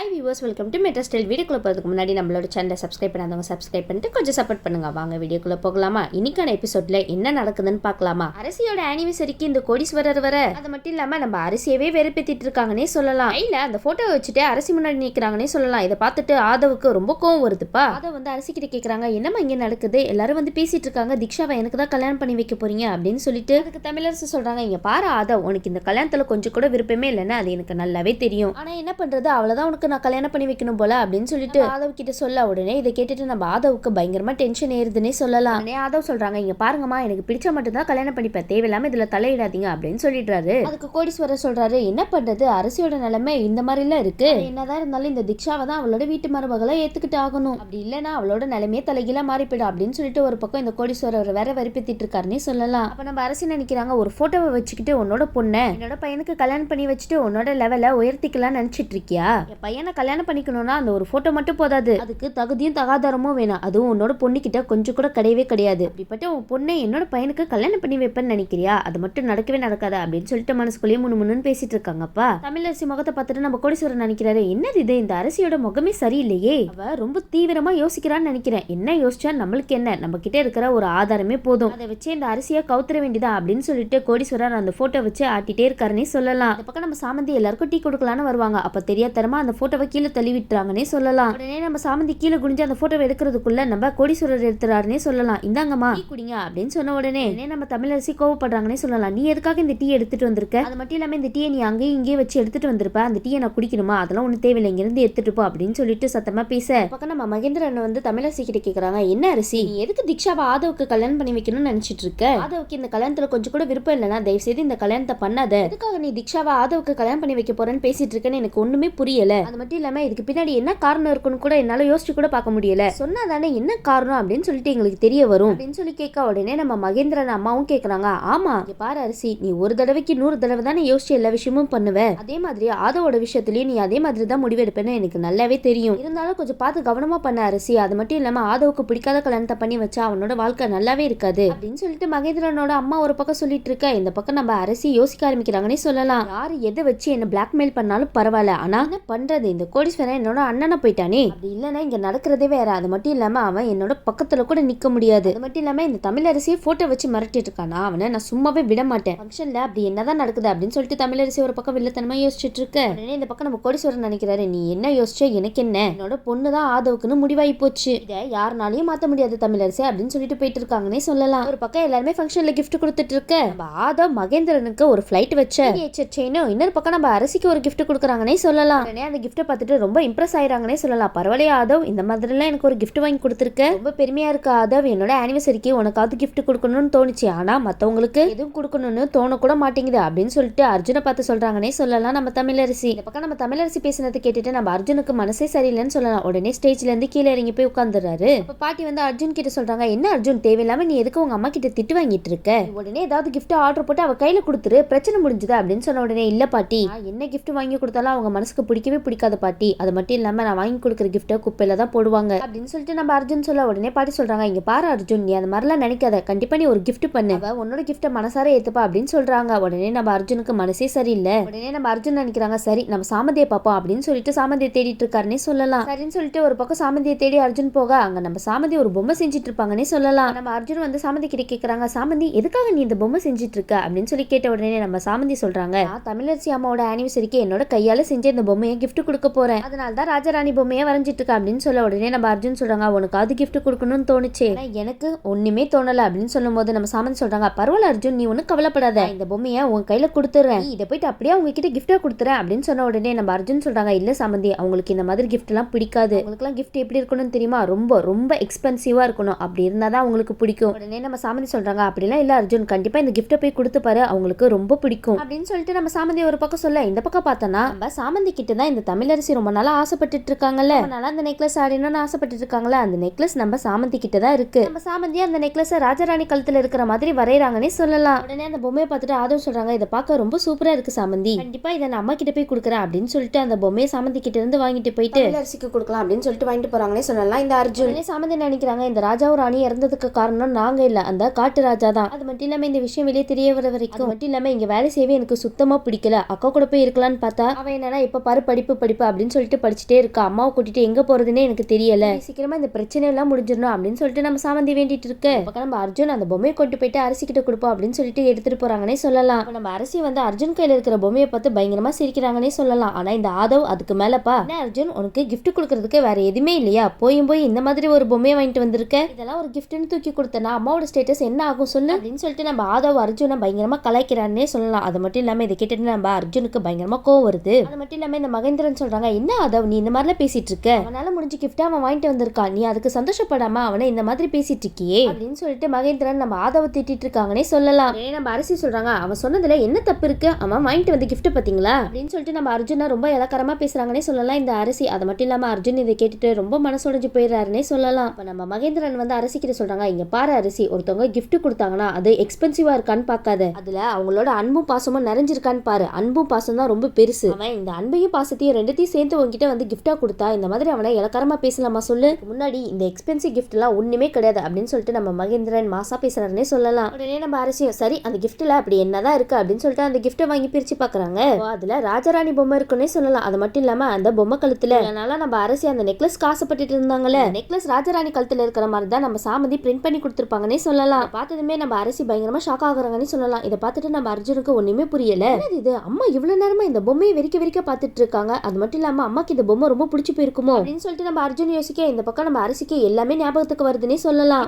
Hi viewers, welcome to metro style. வீடியோக்குள்ள போகிறதுக்கு முன்னாடி நம்மளோட சேனலை சப்ஸ்கிரைப் பண்ணாதவங்க சப்ஸ்கிரைப் பண்ணிட்டு கொஞ்சம் சப்போர்ட் பண்ணுங்க. வாங்க வீடியோக்குள்ள போகலாமா? இன்னைக்கான எபிசோட்ல என்ன நடக்குதுன்னு பார்க்கலாமா? அரசியோட ஆனிவர்சரிக்கு இந்த கோடீஸ்வரர் வர, அது மட்டும் இல்லாம நம்ம அரசியவே வெறுப்பேத்திட்டு இருக்காங்கன்னே சொல்லலாம். இல்ல அந்த போட்டோ வச்சுட்டு அரசி முன்னாடி நிற்கிறாங்கன்னே சொல்லலாம். இதை பார்த்துட்டு ஆதவுக்கு ரொம்ப கோவம் வருதுப்பா. ஆதவ் வந்து அரசி கிட்ட கேட்கறாங்க, என்னம்மா இங்க நடக்குது? எல்லாரும் வந்து பேசிட்டு இருக்காங்க, தீக்ஷாவை எனக்கு தான் கல்யாணம் பண்ணி வைக்க போறீங்க அப்படின்னு சொல்லிட்டு. அதுக்கு தமிழரசு சொல்றாங்க, இங்க பாரு ஆதவ், உனக்கு இந்த கல்யாணத்துல கொஞ்சம் கூட விருப்பமே இல்லைன்னு அது எனக்கு நல்லாவே தெரியும். ஆனா என்ன பண்றது, அவ்வளவுதான் உனக்கு நான் கல்யாணம் பண்ணி வைக்கணும் போல அப்படின்னு சொல்லிட்டு ஆதவ் கிட்ட சொல்ல, உடனே இதை கேட்டுட்டு நம்ம ஆதவுக்கு பயங்கரமா டென்ஷன் ஏறுதுன்னே சொல்லலாம். உடனே ஆதவ் சொல்றாங்க, இங்க பாருங்கம்மா, எனக்கு பிடிச்ச மட்டும் தான் கல்யாணம் பண்ணிப்பேன், தேவையில்லாம இதுல தலையிடாதீங்க அப்படின்னு சொல்லிடுறாரு. அதுக்கு கோடீஸ்வரர் சொல்றாரு, என்ன பண்றது, அரசியோட நிலைமை இந்த மாதிரி எல்லாம் இருக்கு. என்னதான் இருந்தாலும் இந்த திக்ஷாவை தான் அவளோட வீட்டு மருமகளை ஏத்துக்கிட்டு ஆகணும், அப்படி இல்லைன்னா அவளோட நிலைமையே தலைகீழா மாறி போயிடும் அப்படின்னு சொல்லிட்டு ஒரு பக்கம் இந்த கோடீஸ்வரர் வேற வரிப்பித்திட்டு இருக்காருன்னே சொல்லலாம். அப்ப நம்ம அரசி நினைக்கிறாங்க, ஒரு போட்டோவை வச்சுக்கிட்டு உன்னோட பொண்ணை என்னோட பையனுக்கு கல்யாணம் பண்ணி வச்சுட்டு உன்னோட லெவலை உயர்த்திக்கலாம் நினைச்சிட்டு இருக்கியா? என் பையனை கல்யாணம் பண்ணிக்கணும்னா அந்த ஒரு போட்டோ மட்டும் போதாது, அதுக்கு தகுதியும் தகாதாரமும் வேணும். அதுவும் உன்னோட பொண்ணு கிட்ட கொஞ்சம் கூட கிடையவே கிடையாது. அப்படிப்பட்ட உன் பொண்ணை என்னோட பையனுக்கு கல்யாணம் பண்ணி வைப்பேன்னு நினைக்கிறியா? அது மட்டும் நடக்கவே நடக்காது அப்படின்னு சொல்லிட்டு மனசுக்குள்ளேயே முன்னு பேசிட்டு இருக்காங்கப்பா. தமிழரசி முகத்தை பார்த்துட்டு நம்ம கோடீஸ்வரர் நினைக்கிறாரு, என்னது இது, இந்த அரசியோட முகமே சரியில்லையே, அவ ரொம்ப தீவிரமா யோசிக்கிறான்னு நினைக்கிறேன். என்ன யோசிச்சா நம்மளுக்கு என்ன, நம்ம கிட்ட இருக்கிற ஒரு ஆதாரமே போதும், அதை வச்சு இந்த அரசியா கவுத்துற வேண்டியதா அப்படின்னு சொல்லிட்டு கோடீஸ்வரர் அந்த போட்டோ வச்சு ஆட்டிட்டே இருக்காருன்னே சொல்லலாம். அந்த பக்கம் நம்ம சாமந்தி எல்லாருக்கும் டீ கொடுக்கலான்னு வருவாங்க. அப்ப தெரியாதரமா அந்த போட்டோவை கீழே தள்ளி விட்டுறாங்கன்னே சொல்லலாம். உடனே நம்ம சாமந்தி கீழே குனிஞ்சு அந்த போட்டோவை எடுக்கிறதுக்குள்ள நம்ம கோடீஸ்வரர் எடுத்துறாருன்னே சொல்லலாம். இந்தாங்கம்மா டீ குடிங்க அப்படின்னு சொன்ன உடனே நம்ம தமிழரசி கோவப்படுறாங்கன்னே சொல்லலாம். நீ எதுக்காக இந்த டீ எடுத்துட்டு வந்திருக்க? அது மட்டும் இல்லாம இந்த டீயை நீ அங்கேயும் இங்கேயே வச்சு எடுத்துட்டு வந்திருப்ப, அந்த டீயை நான் குடிக்கணுமா? அதெல்லாம் ஒண்ணு தேவையில்லை, இங்க இருந்து எடுத்துட்டு போ அப்படின்னு சொல்லிட்டு சத்தமா பேச, பக்கம் நம்ம மகேந்திரன் வந்து தமிழரசி கிட்ட கேக்குறாங்க, என்ன அரசி, நீ எதுக்கு தீக்ஷாவை ஆதவுக்கு கல்யாணம் பண்ணி வைக்கணும்னு நினைச்சிட்டு இருக்க? ஆதவுக்கு இந்த கல்யாணத்துல கொஞ்சம் கூட விருப்பம் இல்லைன்னா தயவு செய்து இந்த கல்யாணத்தை பண்ணாத. எதுக்காக நீ தீக்ஷாவை ஆதவுக்கு கல்யாணம் பண்ணி வைக்க போறேன்னு பேசிட்டு இருக்கேன்னு எனக்கு ஒண்ணுமே புரியல. அது மட்டும் இல்லாம இதுக்கு பின்னாடி என்ன காரணம் இருக்குன்னு கூட என்னால யோசிச்சு கூட பார்க்க முடியல. சொன்னாதானே என்ன காரணம் அப்படின்னு சொல்லிட்டு எங்களுக்கு தெரிய வரும் அப்படின்னு சொல்லி கேட்க, உடனே நம்ம மகேந்திரன் அம்மாவும் கேக்குறாங்க, ஆமா பாரு அரசி, நீ ஒரு தடவைக்கு 100 தடவை தானே யோசிச்சு எல்லா விஷயமும் பண்ணுவ, அதே மாதிரி ஆதவோட விஷயத்திலயும் நீ அதே மாதிரி தான் முடிவெடுப்பேன்னு எனக்கு நல்லாவே தெரியும். இருந்தாலும் கொஞ்சம் பார்த்து கவனமா பண்ண அரசி. அது மட்டும் இல்லாம ஆதவுக்கு பிடிக்காத கல்யாணத்தை பண்ணி வச்சா அவனோட வாழ்க்கை நல்லாவே இருக்காது அப்படின்னு சொல்லிட்டு மகேந்திரனோட அம்மா ஒரு பக்கம் சொல்லிட்டு இருக்க, இந்த பக்கம் நம்ம அரசி யோசிக்க ஆரம்பிக்கிறாங்கன்னே சொல்லலாம். யாரு எதை வச்சு என்ன பிளாக்மெயில் பண்ணாலும் பரவாயில்ல, ஆனா என்ன பண்றது, இந்த கோடீஸ்வரன் என்னோட அண்ணனை போயிட்டானே, அப்படி இல்லைன்னா இங்க நடக்கிறதே வேற. அது மட்டும் இல்லாம அவன் என்னோட பக்கத்துல கூட நிக்க முடியாது. அது மட்டும் இல்லாம இந்த தமிழரசியை போட்டோ வச்சு மிரட்டிட்டு இருக்கானா, அவனை நான் சும்மாவே விட மாட்டேன். ஃபங்க்ஷன்ல அப்படி என்னதான் நடக்குது அப்படின்னு சொல்லிட்டு தமிழரசி ஒரு பக்கம் வில்லத்தனமா யோசிச்சுட்டு இருக்க, இந்த பக்கம் நம்ம கோடீஸ்வரன் நினைக்கிறாரு, நீ என்ன யோசிச்ச எனக்கு என்ன, என்னோட பொண்ணு தான் ஆதவுக்குன்னு முடிவாகி போச்சு, இதை யாருனாலையும் மாத்த முடியாது தமிழரசி அப்படின்னு சொல்லிட்டு போயிட்டு இருக்காங்கன்னே சொல்லலாம். ஒரு பக்கம் எல்லாருமே ஃபங்க்ஷன்ல கிஃப்ட் கொடுத்துட்டு இருக்க, நம்ம ஆதவ் மகேந்திரனுக்கு ஒரு ஃபிளைட் வச்ச செயினும், இன்னொரு பக்கம் நம்ம அரசிக்கு ஒரு கிஃப்ட் கொடுக்குறாங்கன்னே சொல்லலாம். உடனே அந்த கிஃப்ட்டை பார்த்துட்டு ரொம்ப இம்ப்ரெஸ் ஆயிராங்கன்னே சொல்லலாம். பரவாயில்லையா ஆதவ், இந்த மாதிரிலாம் எனக்கு ஒரு கிஃப்ட் வாங்கி கொடுத்துருக்க, ரொம்ப பெருமையா இருக்கு ஆதவ். என்னோட ஆனிவர்சரிக்கு உனக்காவது கிஃப்ட் கொடுக்கணும்னு தோணுச்சு, ஆனா மத்தவங்களுக்கு எதுவும் கொடுக்கணும்னு தோண கூட மாட்டேங்குது அப்படின்னு சொல்லிட்டு அர்ஜுனை பார்த்து சொல்றாங்கன்னே சொல்லலாம் நம்ம தமிழரசி. இந்த பக்கம் நம்ம தமிழரசி பேசினதை கேட்டுட்டு நம்ம அர்ஜுனுக்கு மனசே சரியில்லைன்னு சொல்லலாம். உடனே ஸ்டேஜ்ல இருந்து கீழே இறங்கி போய் உட்காந்துறாரு. அப்ப பாட்டி வந்து அர்ஜுன் கிட்ட சொல்றாங்க, என்ன அர்ஜுன், தேவையில்லாம நீ எதுக்கு உங்க அம்மா கிட்ட திட்டு வாங்கிட்டு இருக்க? உடனே ஏதாவது கிஃப்ட் ஆர்டர் போட்டு அவ கையில கொடுத்துரு, பிரச்சனை முடிஞ்சுது அப்படின்னு சொன்ன உடனே, இல்ல பாட்டி, என்ன கிஃப்ட் வாங்கி கொடுத்தாலும் அவங்க மனசுக்கு பிடிக்கவே பிடிக்காத பாட்டி, அது மட்டும் இல்லாம நான் வாங்கி கொடுக்குற கிஃப்ட்டை குப்பையில தான் போடுவாங்க அப்படின்னு சொல்லிட்டு நம்ம அர்ஜுன் சொல்ல, உடனே பாட்டி சொல்றாங்க, இங்க பாரு அர்ஜுன், நீ அந்த மாதிரிலாம் நினைக்காத, கண்டிப்பா நீ ஒரு கிஃப்ட் பண்ணு, உன்னோட கிஃப்ட்டை மனசார ஏத்துப்பா அப்படின்னு சொல்றாங்க. உடனே நம்ம அர்ஜுனுக்கு மனசே சரியில்லை. உடனே நம்ம அர்ஜுன் நினைக்கிறாங்க, சரி நம்ம சாமந்தியை பார்ப்போம் அப்படின்னு சொல்லிட்டு சாமந்தியை தேடிட்டு இருக்காருன்னே சொல்லலாம். சரின்னு சொல்லிட்டு ஒரு பக்கம் சாமந்தியை தேடி அர்ஜுன் போக, அங்க நம்ம சாமந்தி ஒரு பொம்மை செஞ்சுட்டு இருப்பாங்கன்னே சொல்லலாம். நம்ம அர்ஜுன் வந்து சாமந்தி கிட்ட கேக்குறாங்க, சாமந்தி எதுக்காக நீ இந்த பொம்மை செஞ்சுட்டு இருக்க அப்படின்னு சொல்லி கேட்ட உடனே நம்ம சாமந்தி சொல்றாங்க, தமிழரசி அம்மாவோட ஆனிவர்சரிக்கு என்னோட கையால செஞ்ச இந்த பொம்மையை கிஃப்ட் கொடுக்க போறேன், அதனால தான் ராஜாராணி பொம்மையை வரைஞ்சிட்டு இருக்க அப்படின்னு சொல்ல, உடனே நம்ம அர்ஜுன் சொல்றாங்க, உனக்கு அது கிஃப்ட் கொடுக்கணும்னு தோணுச்சு, எனக்கு ஒண்ணுமே தோணல அப்படின்னு சொல்லும் போது நம்ம சாமந்தி சொல்றாங்க, பரவாயில்ல அர்ஜுன், நீ ஒன்னும் கவலைப்படாத, இந்த பொம்மையை உன் கையில கொடுத்துறேன், இதை போயிட்டு அப்படியே அவங்க கிட்ட கிஃப்டா கொடுத்துறேன் அப்படின்னு சொன்ன உடனே நம்ம அர்ஜுன் சொல்றாங்க, இல்ல சாமந்தி, அவங்களுக்கு இந்த மாதிரி கிஃப்ட் எல்லாம் பிடிக்காது, அவங்களுக்குலாம் கிஃப்ட் எப்படி இருக்கணும்னு தெரியுமா, ரொம்ப ரொம்ப எக்ஸ்பென்சிவா இருக்கணும், அப்படி இருந்தாதான் அவங்களுக்கு பிடிக்கும். உடனே நம்ம சாமந்தி சொல்றாங்க, அப்படிலாம் இல்ல அர்ஜுன், கண்டிப்பா இந்த கிஃப்ட்டை போய் கொடுத்து பாரு, அவங்களுக்கு ரொம்ப பிடிக்கும் அப்படின்னு சொல்லிட்டு நம்ம சாமந்தி ஒரு பக்கம் சொல்ல, இந்த பக்கம் பார்த்தோன்னா நம்ம சாமந்தி கிட்ட தான் இந்த தமிழரசி ரொம்ப நாளா ஆசைப்பட்டு இருக்காங்கல்ல, நல்லா அந்த நெக்லஸ் ஆடினு ஆசைப்பட்டு இருக்காங்கல்ல, அந்த நெக்லஸ் நம்ம சாமந்தி கிட்ட தான் இருக்கு. நம்ம சாமந்தி அந்த நெக்லஸ் ராஜாராணி கழுத்துல இருக்கிற மாதிரி வரையறாங்கன்னே சொல்லலாம். உடனே அந்த பொம்மையை பார்த்துட்டு ஆதவ் சொல்றாங்க, இதை பார்க்க ரொம்ப சூப்பரா இருக்கு சாமந்தி, கண்டிப்பா இதை நான் அம்மா கிட்ட போய் கொடுக்குறேன் அப்படின்னு சொல்லிட்டு அந்த பொம்மையை சாமந்தி கிட்ட இருந்து வாங்கிட்டு போயிட்டு தமிழரசிக்கு கொடுக்கலாம் அப்படின்னு சொல்லிட்டு வாங்கிட்டு போறாங்கன்னே சொல்லலாம். இந்த அர்ஜுன் சாமந்தி நினைக்கிறாங்க, இந்த ராஜாவும் ராணி இறந்ததுக்கு காரணம் நாங்க இல்ல, அந்த காட்டு ராஜா தான். அது மட்டும் இல்லாம இந்த விஷயம் வெளியே தெரிய வர வரைக்கும் மட்டும் இல்லாம இங்க வேலை செய்யவே எனக்கு சுத்தமா பிடிக்கல, அக்கா கூட போய் இருக்கலாம்னு பார்த்தா அவன் என்னன்னா இப்ப பாரு படிப்பு படிப்பு அப்படின்னு சொல்லிட்டு படிச்சுட்டே இருக்கா. அம்மாவை கூட்டிட்டு எங்க போறதுன்னே எனக்கு தெரியல, சீக்கிரமா இந்த பிரச்சனை எல்லாம் முடிஞ்சிடணும் அப்படின்னு சொல்லிட்டு நம்ம சாமந்தி வேண்டிட்டு இருக்கு. பக்கம் நம்ம அர்ஜுன் அந்த பொம்மையை கொண்டு போயிட்டு அரசி கிட்ட கொடுப்போம் அப்படின்னு சொல்லிட்டு எடுத்துட்டு போறாங்கன்னே சொல்லலாம். நம்ம அரசி வந்து அர்ஜுன் கையில இருக்கிற பொம்மையை பார்த்து பயங்கரமா சிரிக்கிறாங்கன்னே சொல்லலாம். ஆனா இந்த ஆதவ் அதுக்கு மேலப்பா, என்ன அர்ஜுன் உனக்கு கிஃப்ட் கொடுக்கறதுக்கு வேற எதுவுமே இல்லையா, போய் இந்த மாதிரி ஒரு பொம்மையை வாங்கிட்டு வந்திருக்க, இதெல்லாம் ஒரு கிஃப்ட்னு தூக்கி கொடுத்தனா அம்மாவோட ஸ்டேட்டஸ் என்ன ஆகும் சொல்லு அப்படின்னு சொல்லிட்டு நம்ம ஆதவ் அர்ஜுனை பயங்கரமா கலாய்க்கிறான்னே சொல்லலாம். அது மட்டும் இல்லாம இதை கேட்டுட்டு நம்ம அர்ஜுனுக்கு பயங்கரமா கோவம் வருது. அது மட்டும் இல்லாம இந்த மகேந்திரன் சொல்றாங்க, என்ன ஆதவ் நீ இந்த மாதிரிலாம் பேசிட்டு இருக்க, அவனால முடிஞ்ச கிஃப்ட் அவன் வாங்கிட்டு வந்திருக்கான், நீ அதுக்கு சந்தோஷப்படாம அவனை இந்த மாதிரி பேசிட்டு இருக்கியே அப்படின்னு சொல்லிட்டு மகேந்திரன் நம்ம ஆதவ திட்டிட்டு இருக்காங்கன்னே சொல்லலாம். நம்ம அரசி சொல்றாங்க, அவன் சொன்னதுல என்ன தப்பு இருக்கு, அவன் வாங்கிட்டு வந்த கிஃப்ட் பாத்தீங்களா அப்படின்னு சொல்லிட்டு நம்ம அர்ஜுனா ரொம்ப இலக்கரமா பேசுறாங்கன்னே சொல்லலாம் இந்த அரசி. அது மட்டும் இல்லாம அர்ஜுன் இதை கேட்டுட்டு ரொம்ப மனசுடைஞ்சு போயிடுறாருன்னே சொல்லலாம். இப்ப நம்ம மகேந்திரன் வந்து அரசி கிட்ட சொல்றாங்க, இங்க பாரு அரசி, ஒருத்தவங்க கிஃப்ட் கொடுத்தாங்கன்னா அது எக்ஸ்பென்சிவா இருக்கான்னு பார்க்காத, அதுல அவங்களோட அன்பும் பாசமும் நிறைஞ்சிருக்கான்னு பாரு. அன்பும் பாசம் தான் ரொம்ப பெருசு. அவன் இந்த அன்பையும் பாசத்தையும் ரெண்டுத்தையும் சேர்த்து உங்ககிட்ட வந்து கிஃப்டா கொடுத்தா இந்த மாதிரி அவனை இலக்கரமா பேசலாமா சொல்லு, முன்னாடி இந்த எக்ஸ்பென்சிவ் கிஃப்ட் எல்லாம் ஒண்ணுமே கிடையாது அப்படின்னு சொல்லிட்டு நம்ம மகேந்திரன் மாசா பேசுறாருன்னே சொல்லலாம். உடனே நம்ம அரசியும் சரி அந்த கிஃப்ட்ல அப்படி என்னதான் இருக்கு அப்படின்னு சொல்லிட்டு அந்த கிஃப்ட்டை வாங்கி பிரிச்சு பாக்குறாங்க. அதுல ராஜராணி பொம்மை இருக்குன்னே சொல்லலாம். அது மட்டும் இல்லாம அந்த பொம்மை கழுத்துல, அதனால நம்ம அரசி அந்த நெக்லஸ் காசுப்பட்டு இருந்தாங்கல்ல, நெக்லஸ் ராஜராணி கழுத்துல இருக்கிற மாதிரி தான் நம்ம சாமந்தி பிரிண்ட் பண்ணி கொடுத்துருப்பாங்கன்னே சொல்லலாம். பார்த்ததுமே நம்ம அரசி பயங்கரமா ஷாக் ஆகுறாங்கன்னு சொல்லலாம். இதை பார்த்துட்டு நம்ம அர்ஜுனுக்கு ஒண்ணுமே புரியல. இது அம்மா இவ்வளவு நேரமா இந்த பொம்மையை வெறிக்க பார்த்துட்டு இருக்காங்க, அது மட்டும் இல்லாம அம்மாக்கு இந்த பொம்மை ரொம்ப பிடிச்சி போயிருக்குமோ அப்படின்னு சொல்லிட்டு நம்ம அர்ஜுன் யோசிக்க, இந்த பக்கம் நம்ம அரசிக்கு எல்லாமே ஞாபகத்துக்கு வருதுன்னே சொல்லலாம்.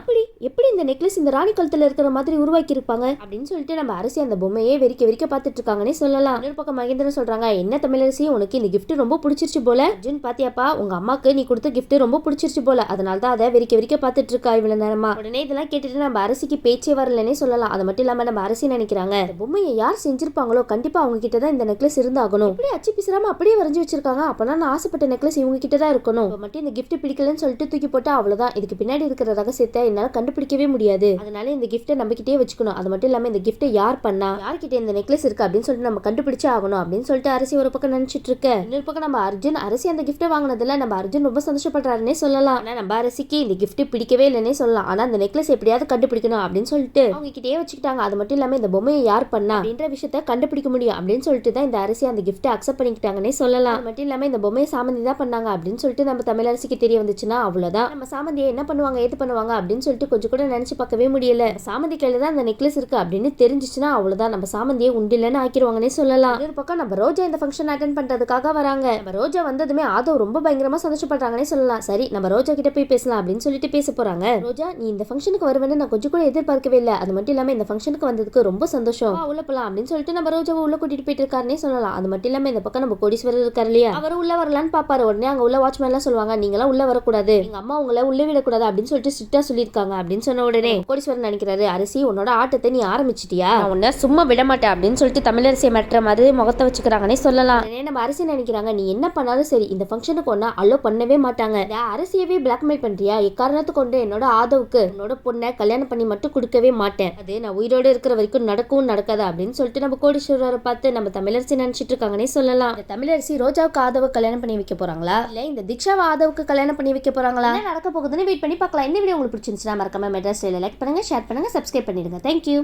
எப்படி இந்த நெக்லஸ் இந்த ராணி கழுத்துல இருக்கிற மாதிரி உருவாக்கி இருப்பாங்க அப்படின்னு சொல்லிட்டு நம்ம அரசி அந்த பொம்மையே வெறிக்க பார்த்துட்டு இருக்காங்கன்னே சொல்லலாம். இன்னொரு பக்கம் மகேந்திரன் சொல்றாங்க, என்ன தமிழரசி உனக்கு இந்த கிஃப்ட் ரொம்ப பிடிச்சிருச்சு போல, அர்ஜுன் பாத்தியாப்பா உங்க அம்மாக்கு நீ கொடுத்த கிஃப்ட் ரொம்ப பிடிச்சிருச்சு போல, அதனால தான் அதை வெறிக்க பார்த்துட்டு இருக்கா இவ்வளவு நேரமா. உடனே இதெல்லாம் கேட்டுட்டு நம்ம அரசிக்கு பேச்சே வரலன்னே சொல்லலாம். அது மட்டும் இல்லாம நம்ம அரசி நினைக்கிறாங்க, இந்த பொம்மையை யார் செஞ்சிருப்பாங்களோ கண்டிப்பா அவங்க கிட்ட தான் இந்த நெக்லஸ் இருந்தாகணும், இப்படி அச்சு பிசுறாம அப்படியே வரைஞ்சு வச்சிருக்காங்க, அப்பனா நான் ஆசைப்பட்ட நெக்லஸ் இவங்க கிட்ட தான் இருக்கணும், மட்டும் இந்த கிஃப்ட் பிடிக்கலன்னு சொல்லிட்டு தூக்கி போட்டா அவ்வளவுதான், இதுக்கு பின்னாடி இருக்கிற ரகசியத்தை என்னால கண்டுபிடிக்கவே முடியாது, அதனால இந்த கிஃப்ட்டை நம்பிக்கிட்டே வச்சுக்கணும், அது மட்டும் இல்லாம இந்த கிஃப்ட்டை யார் பண்ணா, யார்கிட்ட இந்த நெக்லஸ் இருக்கு அப்படின்னு சொல்லிட்டு நம்ம கண்டுபிடிச்சே ஆகணும் அப்படின்னு சொல்லிட்டு அரசி ஒரு பக்கம் நினைச்சிட்டு இருக்க. இன்னொரு பக்கம் நம்ம அர்ஜுன் அரசி அந்த கிஃப்ட்டை வாங்கினதுல நம்ம அர்ஜுன் ரொம்ப சந்தோஷப்படுறாருன்னே சொல்லலாம். ஆனா நம்ம அரசிக்கு இந்த கிஃப்ட் பிடிக்கவே இல்லைன்னே சொல்லலாம். ஆனா அந்த நெக்லஸ் எப்படியாவது கண்டுபிடிக்கணும் அப்படின்னு சொல்லிட்டு அவங்க கிட்டே வச்சுக்கிட்டாங்க. அது மட்டும் இல்லாம இந்த பொம்மையை யார் பண்ணா அப்படின்ற விஷயத்த கண்டுபிடிக்க முடியும் அப்படின்னு சொல்லிட்டு தான் இந்த அரசி அந்த கிஃப்ட்டை அக்செப்ட் பண்ணிக்கிட்டாங்கன்னே சொல்லலாம். அது மட்டும் இல்லாம இந்த பொம்மையை சாமந்தி தான் பண்ணாங்க அப்படின்னு சொல்லிட்டு நம்ம தமிழரசிக்கு தெரிய வந்துச்சுன்னா அவ்வளவுதான், நம்ம சாமந்தியை என்ன பண்ணுவாங்க ஏது பண்ணுவாங்க அப்படின்னு சொல்லிட்டு கொஞ்சம் கூட நினைச்சு பார்க்கவே முடியல. சாமந்தி கையில தான் அந்த நெக்லஸ் இருக்கு அப்படின்னு தெரிஞ்சிச்சுன்னா அவ்வளவுதான், நம்ம சாமந்தியை உண்டில்லன்னு ஆக்கிடுவாங்கன்னே சொல்லலாம். ஒரு பக்கம் நம்ம ரோஜா இந்த ஃபங்க்ஷன் அட்டெண்ட் பண்றதுக்காக வராங்க. நம்ம ரோஜா வந்ததுமே ஆதவ் ரொம்ப பயங்கரமா சந்தோஷப்படுறாங்கன்னே சொல்லலாம். சரி நம்ம ரோஜா கிட்ட போய் பேசலாம் அப்படின்னு சொல்லிட்டு பேச போறாங்க. ரோஜா நீ இந்த ஃபங்க்ஷனுக்கு வருவேன்னு நான் கொஞ்சம் கூட எதிர்பார்க்கவே இல்லை, அது மட்டும் இல்லாம இந்த ஃபங்க்ஷனுக்கு வந்ததுக்கு ரொம்ப சந்தோஷம், உள்ள போலாம் அப்படின்னு சொல்லிட்டு நம்ம ரோஜாவை உள்ள கூட்டிட்டு போயிட்டு இருக்காருன்னே சொல்லலாம். அது மட்டும் இல்லாம இந்த பக்கம் நம்ம கோடீஸ்வரர் இருக்காரு இல்லையா, அவர் உள்ள வரலான்னு பாப்பாரு. உடனே அங்க உள்ள வாட்ச்மேன் எல்லாம் சொல்லுவாங்க, நீங்க எல்லாம் உள்ள வரக்கூடாது, எங்க அம்மா உங்களை உள்ள விடக்கூடாது அப்படின்னு சொல்லிட்டு ஸ்ட்ரிக்டா சொல்லியிருக்காங்க அப்படின்னு சொன்ன உடனே கோடீஸ்வரர் நினைக்கிறாரு, அரசி உன்னோட ஆட்டத்தை நீ ஆரம்பிச்சிட்டியா, உன்ன சும்மா விட மாட்டேன் அப்படின்னு சொல்லிட்டு தமிழரசியை மாற்ற மாதிரி முகத்தை வச்சுக்கிறாங்கன்னே சொல்லலாம். நம்ம அரசி நினைக்கிறாங்க, நீ என்ன பண்ணாலும் சரி இந்த ஃபங்க்ஷனுக்கு ஒன்னா அலோ பண்ணவே மாட்டாங்க, அரசியவே பிளாக்மெயில் பண்றியா, எக்காரணத்து கொண்டு என்னோட ஆதவுக்கு என்னோட பொண்ணை கல்யாணம் பண்ணி மட்டும் கொடுக்கவே மாட்டேன், அது நான் உயிரோடு இருக்கிற வரைக்கும் நடக்கவும் நடக்காது அப்படின்னு சொல்லிட்டு நம்ம கோடீஸ்வரரை பார்த்து நம்ம தமிழரசி நினைச்சிட்டு இருக்காங்கன்னே சொல்லலாம். இந்த தமிழரசி ரோஜாவுக்கு ஆதவ கல்யாணம் பண்ணி வைக்க போறாங்களா இல்ல இந்த திக்ஷாவை ஆதவுக்கு கல்யாணம் பண்ணி வைக்க போறாங்களா, என்ன நடக்க போகுதுன்னு வெயிட் பண்ணி பார்க்கலாம். இந்த வீடியோ உங்களுக்கு பிடிச்சிருந்துச்சுன்னா மறக்காம மெட்ராஸ் லைக் பண்ணுங்க, ஷேர் பண்ணுங்க, சப்ஸ்கிரைப் பண்ணிடுங்க. தேங்க்யூ.